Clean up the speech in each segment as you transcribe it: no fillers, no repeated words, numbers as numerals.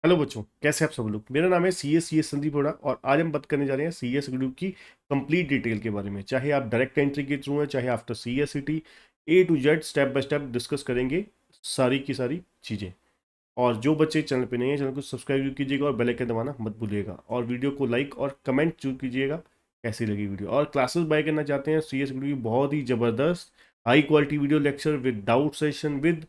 Hello बच्चों, कैसे आप सब लोग। मेरा नाम है सी एस संदीप होड़ा और आज हम बात करने जा रहे हैं सी एस ग्रुप की कंप्लीट डिटेल के बारे में। चाहे आप डायरेक्ट एंट्री के थ्रू हैं, चाहे after C S C T, A to Z step by step discuss करेंगे सारी की सारी चीज़ें। और जो बच्चे चैनल पे नहीं है, चैनल को सब्सक्राइब जरूर कीजिएगा और बेल आइकन दबाना मत भूलिएगा और वीडियो को लाइक और कमेंट जरूर कीजिएगा कैसी लगी वीडियो। और क्लासेस बाय करना चाहते हैं सी एस ग्रुप की बहुत ही ज़बरदस्त high quality video lecture with doubt session, with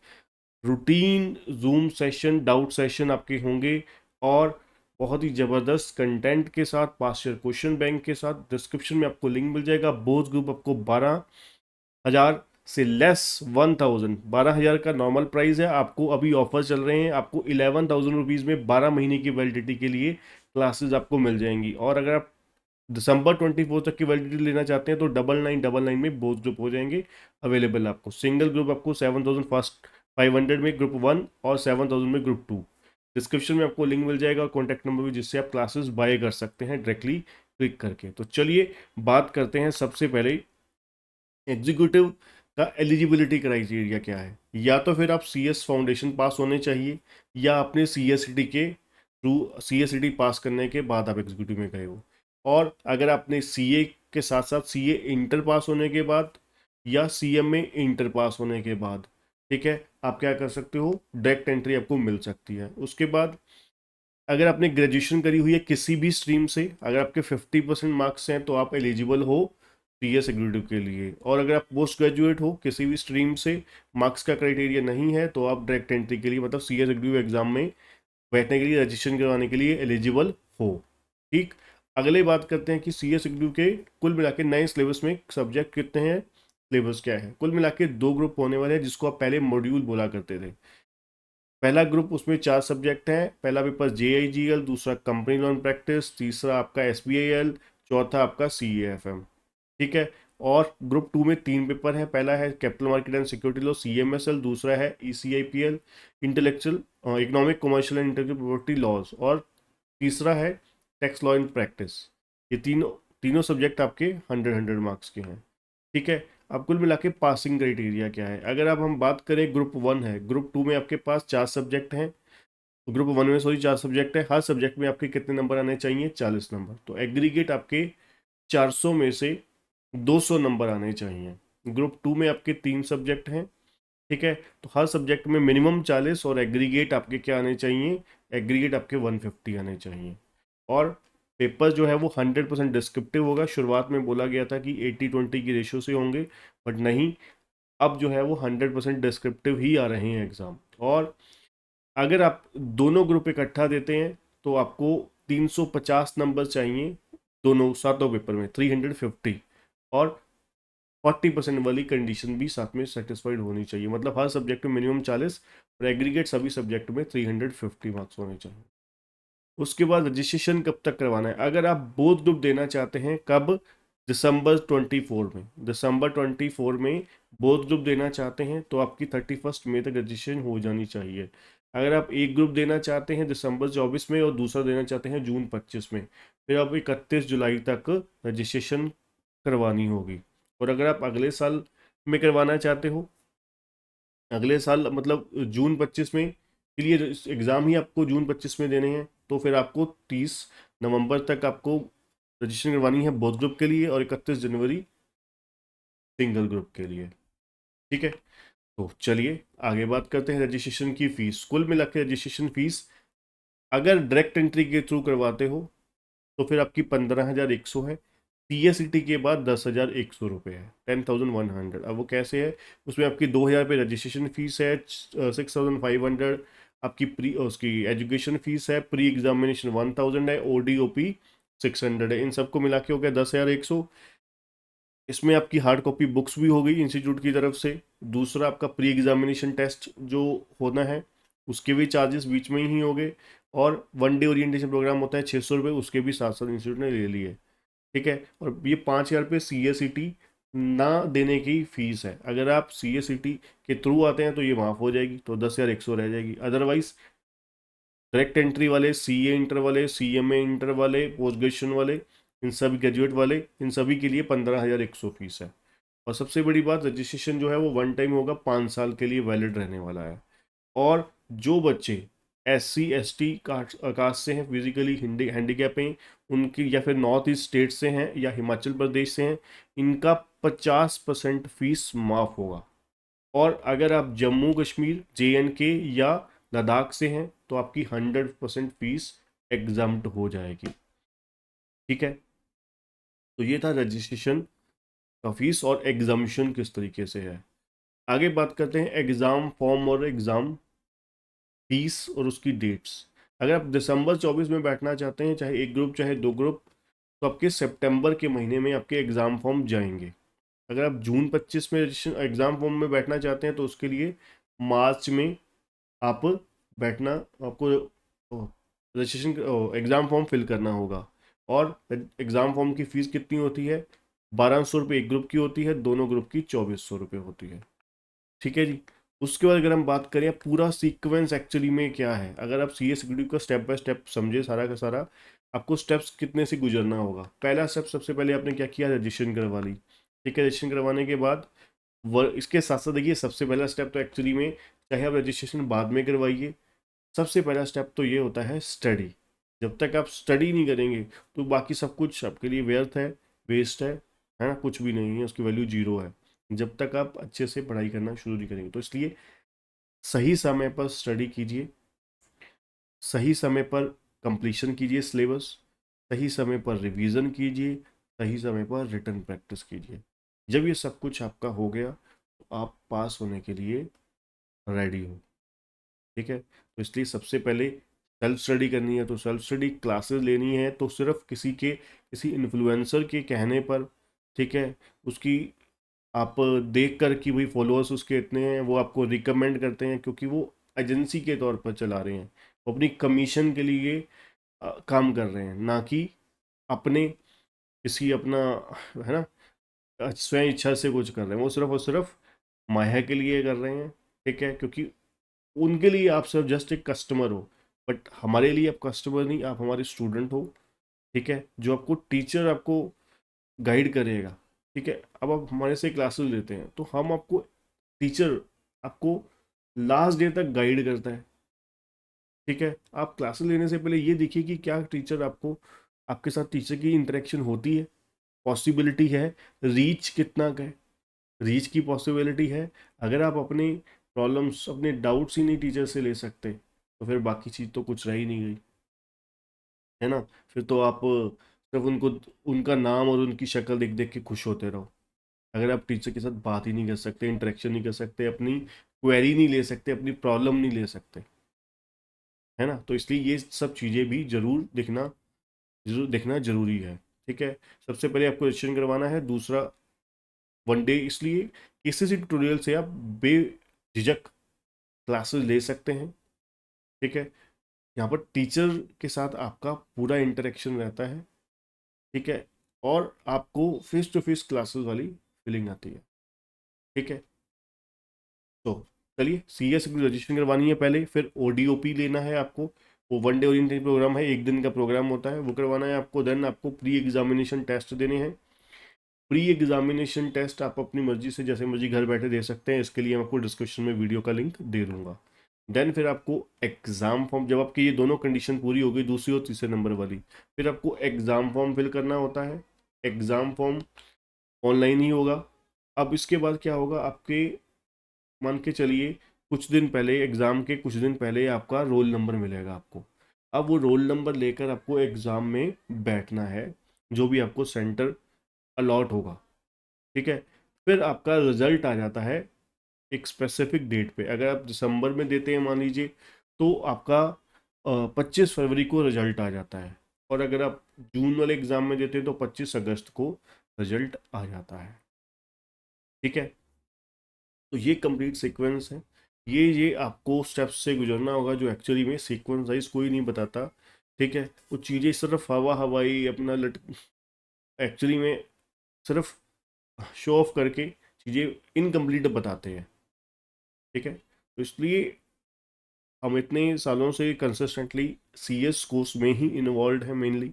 routine zoom session, doubt session आपके होंगे और बहुत ही ज़बरदस्त कंटेंट के साथ, पास्ट ईयर क्वेश्चन बैंक के साथ। डिस्क्रिप्शन में आपको लिंक मिल जाएगा। बोथ ग्रुप आपको 12,000 से लेस 1,000, 12,000 का नॉर्मल प्राइस है। आपको अभी ऑफर चल रहे हैं, आपको 11,000 रुपीज़ में 12 महीने की वैलिडिटी के लिए क्लासेस आपको मिल जाएंगी। और अगर आप दिसंबर 24 तक की वैलिडिटी लेना चाहते हैं तो 9999 में बोथ ग्रुप हो जाएंगे अवेलेबल। आपको सिंगल ग्रुप आपको 7,000 फर्स्ट 500 में ग्रुप 1 और 7,000 में ग्रुप 2। डिस्क्रिप्शन में आपको लिंक मिल जाएगा और कॉन्टैक्ट नंबर भी, जिससे आप क्लासेस बाय कर सकते हैं डायरेक्टली क्लिक करके। तो चलिए बात करते हैं सबसे पहले एग्जीक्यूटिव का एलिजिबिलिटी क्राइटेरिया क्या है। या तो फिर आप सी एस फाउंडेशन पास होने चाहिए, या अपने सी एस सी टी के through C S C T pass करने के बाद आप एग्जीक्यूटिव में गए हो। और अगर आपने सी ए के साथ साथ सी ए इंटर पास होने के बाद, या सी एम में इंटर पास होने के बाद, ठीक है, आप क्या कर सकते हो, डायरेक्ट एंट्री आपको मिल सकती है। उसके बाद अगर आपने ग्रेजुएशन करी हुई है किसी भी स्ट्रीम से, अगर आपके 50% मार्क्स हैं तो आप एलिजिबल हो सी एस एग्जीक्यूटिव के लिए। और अगर आप पोस्ट ग्रेजुएट हो किसी भी स्ट्रीम से, मार्क्स का क्राइटेरिया नहीं है, तो आप डायरेक्ट एंट्री के लिए, मतलब सी एस एग्जीक्यूटिव एग्जाम में बैठने के लिए, रजिस्ट्रेशन करवाने के लिए एलिजिबल हो। ठीक। अगले बात करते हैं कि सी एस एग्जीक्यूटिव के कुल मिला के नए सिलेबस में सब्जेक्ट कितने हैं, सिलेबस क्या है। कुल मिला के 2 ग्रुप होने वाले हैं, जिसको आप पहले मॉड्यूल बोला करते थे। पहला ग्रुप, उसमें 4 सब्जेक्ट हैं। पहला पेपर जे आई जी एल, दूसरा कंपनी लॉन प्रैक्टिस, तीसरा आपका एस बी आई एल, चौथा आपका सी ए एफ एम। ठीक है। और ग्रुप 2 में 3 पेपर है। पहला है capital market and security law C M S L, दूसरा है E C I P L intellectual economic commercial and intellectual property laws, और तीसरा है टैक्स लॉ इन प्रैक्टिस। ये तीनों तीनों सब्जेक्ट आपके 100 मार्क्स के हैं। ठीक है। अब कुल मिला के पासिंग क्राइटेरिया क्या है। अगर अब हम बात करें, ग्रुप 1 है, ग्रुप 2 में आपके पास 4 सब्जेक्ट हैं। ग्रुप 1 में सॉरी 4 सब्जेक्ट है। हर सब्जेक्ट में आपके कितने नंबर आने चाहिए, 40 नंबर। तो एग्रीगेट आपके 400 में से 200 नंबर आने चाहिए। ग्रुप 2 में आपके 3 सब्जेक्ट हैं। ठीक है। तो हर सब्जेक्ट में मिनिमम 40 और एग्रीगेट आपके क्या आने चाहिए, एग्रीगेट आपके 150 आने चाहिए। और पेपर जो है वो 100% डिस्क्रिप्टिव होगा। शुरुआत में बोला गया था कि 80-20 की रेशियो से होंगे, बट नहीं, अब जो है वो 100% डिस्क्रिप्टिव ही आ रहे हैं एग्ज़ाम। और अगर आप दोनों ग्रुप इकट्ठा देते हैं तो आपको 350 नंबर चाहिए, दोनों सातों पेपर में 350। और 40% वाली कंडीशन भी साथ में सेटिस्फाइड होनी चाहिए, मतलब हर सब्जेक्ट में मिनिमम 40 और एग्रीगेट सभी सब्जेक्ट में 350 मार्क्स होने चाहिए। उसके बाद रजिस्ट्रेशन कब तक करवाना है। अगर आप बोथ ग्रुप देना चाहते हैं, कब, दिसंबर 24 में बोथ ग्रुप देना चाहते हैं तो आपकी 31 मई तक रजिस्ट्रेशन हो जानी चाहिए। अगर आप एक ग्रुप देना चाहते हैं दिसंबर 24 में और दूसरा देना चाहते हैं जून 25 में, फिर आप 31 जुलाई तक रजिस्ट्रेशन करवानी होगी। और अगर आप अगले साल में करवाना चाहते हो, अगले साल मतलब जून 25 में के लिए एग्ज़ाम ही आपको जून 25 में देने हैं, तो फिर आपको 30 नवंबर तक आपको रजिस्ट्रेशन करवानी है बोथ ग्रुप के लिए, और 31 जनवरी सिंगल ग्रुप के लिए। ठीक है। तो चलिए आगे बात करते हैं रजिस्ट्रेशन की फ़ीस। कुल मिला के रजिस्ट्रेशन फ़ीस अगर डायरेक्ट एंट्री के थ्रू करवाते हो तो फिर आपकी 15,100 है। सी एस सी टी के बाद 10,100 रुपये है, 10,100। अब वो कैसे है, उसमें आपकी 2,000 रुपये रजिस्ट्रेशन फीस है, 6,500 आपकी प्री उसकी एजुकेशन फीस है, प्री एग्जामिनेशन 1,000 है, ओ डी ओ पी 600 है। इन सबको मिला के हो गया 10,100। इसमें आपकी हार्ड कॉपी बुक्स भी हो गई इंस्टीट्यूट की तरफ से। दूसरा आपका प्री एग्जामिनेशन टेस्ट जो होना है, उसके भी चार्जेस बीच में ही हो गए। और 1 डे ओरिएंटेशन प्रोग्राम होता है 600 रुपये, उसके भी साथ साथ इंस्टीट्यूट ने ले लिए। ठीक है। और ये 5,000 रुपये सी एस सी टी ना देने की फीस है। अगर आप सी एस सी टी के थ्रू आते हैं तो ये माफ़ हो जाएगी, तो 10,100 रह जाएगी। अदरवाइज डायरेक्ट एंट्री वाले, सी ए इंटर वाले, सी एम ए इंटर वाले, पोस्ट ग्रेजुएशन वाले, इन सभी ग्रेजुएट वाले, इन सभी के लिए 15,100 फीस है। और सबसे बड़ी बात, रजिस्ट्रेशन जो है वो 1 टाइम होगा, 5 साल के लिए वैलिड रहने वाला है। और जो बच्चे SC ST कास्ट से हैं, फिजिकली हैंडीकैप हैं उनकी, या फिर नॉर्थ ईस्ट स्टेट से हैं या हिमाचल प्रदेश से हैं, इनका 50% फीस माफ होगा। और अगर आप जम्मू कश्मीर JNK या लद्दाख से हैं तो आपकी 100% फीस एग्जाम्प्ट हो जाएगी। ठीक है, तो ये था रजिस्ट्रेशन का फीस और एग्जाम्शन किस तरीके से है। आगे बात करते हैं एग्जाम फॉर्म और एग्जाम फीस और उसकी डेट्स। अगर आप दिसंबर 24 में बैठना चाहते हैं, चाहे एक ग्रुप चाहे दो ग्रुप, तो आपके सितंबर के महीने में आपके एग्जाम फॉर्म जाएंगे। अगर आप जून 25 में एग्जाम फॉर्म में बैठना चाहते हैं तो उसके लिए मार्च में आप बैठना, आपको रजिस्ट्रेशन एग्ज़ाम फॉर्म फिल करना होगा। और एग्ज़ाम फॉर्म की फ़ीस कितनी होती है? 1200 रुपये एक ग्रुप की होती है, दोनों ग्रुप की 2400 रुपये होती है। ठीक है जी। उसके बाद अगर हम बात करें पूरा सीक्वेंस एक्चुअली में क्या है, अगर आप CS एग्जीक्यूटिव का स्टेप बाय स्टेप समझे सारा का सारा, आपको स्टेप्स कितने से गुजरना होगा। पहला स्टेप, सबसे पहले आपने क्या किया, रजिस्ट्रेशन करवा ली। ठीक है, रजिस्ट्रेशन करवाने के बाद इसके साथ साथ देखिए, सबसे पहला स्टेप तो एक्चुअली में, चाहे आप रजिस्ट्रेशन बाद में करवाइए, सबसे पहला स्टेप तो ये होता है स्टडी। जब तक आप स्टडी नहीं करेंगे तो बाकी सब कुछ आपके लिए व्यर्थ है, वेस्ट है ना, कुछ भी नहीं है, उसकी वैल्यू जीरो है जब तक आप अच्छे से पढ़ाई करना शुरू नहीं करेंगे। तो इसलिए सही समय पर स्टडी कीजिए, सही समय पर कंप्लीशन कीजिए सिलेबस, सही समय पर रिवीजन कीजिए, सही समय पर रिटन प्रैक्टिस कीजिए। जब ये सब कुछ आपका हो गया तो आप पास होने के लिए रेडी हो। ठीक है, तो इसलिए सबसे पहले सेल्फ स्टडी करनी है तो सेल्फ स्टडी क्लासेस लेनी है तो सिर्फ किसी इन्फ्लुएंसर के कहने पर। ठीक है, उसकी आप देख कर कि भाई फॉलोअर्स उसके इतने हैं, वो आपको रिकमेंड करते हैं क्योंकि वो एजेंसी के तौर पर चला रहे हैं, वो अपनी कमीशन के लिए काम कर रहे हैं, ना कि अपने किसी अपना, है ना, स्वयं इच्छा से कुछ कर रहे हैं। वो सिर्फ और सिर्फ माया के लिए कर रहे हैं। ठीक है, क्योंकि उनके लिए आप सिर्फ जस्ट एक कस्टमर हो, बट हमारे लिए आप कस्टमर नहीं, आप हमारे स्टूडेंट हो। ठीक है, जो आपको टीचर आपको गाइड करेगा। ठीक है, अब आप हमारे से क्लासेस लेते हैं तो हम आपको, टीचर आपको लास्ट डे तक गाइड करता है। ठीक है, आप क्लासेस लेने से पहले ये देखिए कि क्या टीचर आपको, आपके साथ टीचर की इंटरेक्शन होती है, पॉसिबिलिटी है, रीच कितना का है, रीच की पॉसिबिलिटी है। अगर आप अपने प्रॉब्लम्स, अपने डाउट्स ही नहीं टीचर से ले सकते तो फिर बाकी चीज़ तो कुछ रह ही नहीं गई, है ना। फिर तो आप सिर्फ उनको, उनका नाम और उनकी शक्ल देख देख के खुश होते रहो। अगर आप टीचर के साथ बात ही नहीं कर सकते, इंटरेक्शन नहीं कर सकते, अपनी क्वेरी नहीं ले सकते, अपनी प्रॉब्लम नहीं ले सकते, है ना, तो इसलिए ये सब चीज़ें भी जरूर देखना जरूरी है। ठीक है, सबसे पहले आपको रजिस्ट्रेशन करवाना है। दूसरा, 1 डे, इसलिए किसी ट्यूटोरियल से आप बेझिझक क्लासेस ले सकते हैं। ठीक है, यहाँ पर टीचर के साथ आपका पूरा इंटरेक्शन रहता है। ठीक है, और आपको फेस टू फेस क्लासेस वाली फीलिंग आती है। ठीक है, तो चलिए, CS की रजिस्ट्रेशन करवानी है पहले, फिर ODOP लेना है आपको। वो 1 डे ओरिएंटेड प्रोग्राम है, एक दिन का प्रोग्राम होता है, वो करवाना है आपको। देन आपको प्री एग्जामिनेशन टेस्ट देने हैं। प्री एग्जामिनेशन टेस्ट आप अपनी मर्जी से जैसे मर्जी घर बैठे दे सकते हैं, इसके लिए मैं आपको डिस्क्रिप्शन में वीडियो का लिंक दे दूंगा। देन फिर आपको एग्जाम फॉर्म, जब आपकी ये दोनों कंडीशन पूरी हो गई, दूसरी और तीसरे नंबर वाली, फिर आपको एग्जाम फॉर्म फिल करना होता है। एग्जाम फॉर्म ऑनलाइन ही होगा। अब इसके बाद क्या होगा, आपके, मान के चलिए, कुछ दिन पहले, एग्जाम के कुछ दिन पहले आपका रोल नंबर मिलेगा आपको। अब वो रोल नंबर लेकर आपको एग्जाम में बैठना है, जो भी आपको सेंटर अलॉट होगा। ठीक है, फिर आपका रिजल्ट आ जाता है एक स्पेसिफिक डेट पे। अगर आप दिसंबर में देते हैं मान लीजिए, तो आपका 25 फरवरी को रिजल्ट आ जाता है। और अगर आप जून वाले एग्जाम में देते हैं तो 25 अगस्त को रिजल्ट आ जाता है। ठीक है, तो ये कंप्लीट सीक्वेंस है। ये आपको स्टेप्स से गुजरना होगा, जो एक्चुअली में सीक्वेंस वाइज कोई नहीं बताता। ठीक है, वो चीज़ें सिर्फ हवा हवाई अपना लट, एक्चुअली में सिर्फ शो ऑफ करके चीज़ें इनकम्प्लीट बताते हैं। ठीक है, तो इसलिए हम इतने सालों से कंसिस्टेंटली CS कोर्स में ही इन्वॉल्व है मेनली।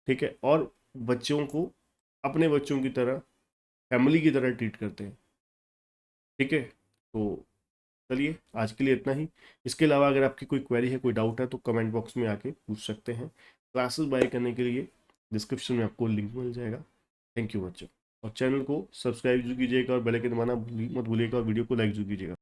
ठीक है, और बच्चों को अपने बच्चों की तरह, फैमिली की तरह ट्रीट करते हैं। ठीक है, तो चलिए आज के लिए इतना ही। इसके अलावा अगर आपकी कोई क्वेरी है, कोई डाउट है, तो कमेंट बॉक्स में आके पूछ सकते हैं। क्लासेस बाय करने के लिए डिस्क्रिप्शन में आपको लिंक मिल जाएगा। थैंक यू बच्चों। और चैनल को सब्सक्राइब जरूर कीजिएगा और बेल आइकन दबाना मत भूलिएगा और वीडियो को लाइक जरूर कीजिएगा।